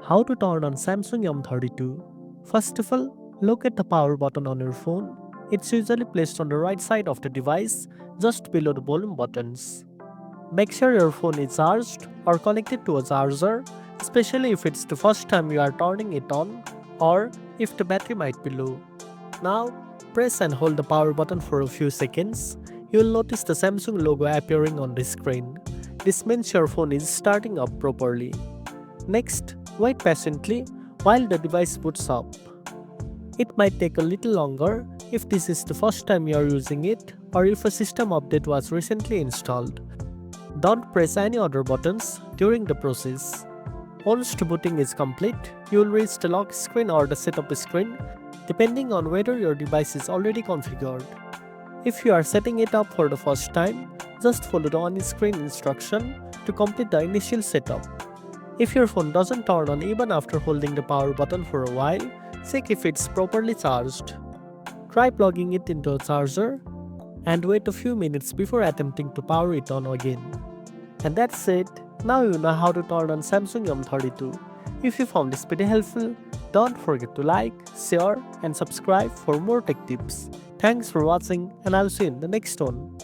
How to turn on Samsung M32. First of all, look at the power button on your phone. It's usually placed on the right side of the device, just below the volume buttons. Make sure your phone is charged or connected to a charger, especially if it's the first time you are turning it on or if the battery might be low. Now, press and hold the power button for a few seconds. You will notice the Samsung logo appearing on the screen. This means your phone is starting up properly. Next, wait patiently while the device boots up. It might take a little longer if this is the first time you are using it or if a system update was recently installed. Don't press any other buttons during the process. Once the booting is complete, you will reach the lock screen or the setup screen depending on whether your device is already configured. If you are setting it up for the first time, just follow the on-screen instruction to complete the initial setup. If your phone doesn't turn on even after holding the power button for a while, check if it's properly charged. Try plugging it into a charger and wait a few minutes before attempting to power it on again. And that's it. Now you know how to turn on Samsung M32. If you found this video helpful, don't forget to like, share and subscribe for more tech tips. Thanks for watching and I'll see you in the next one.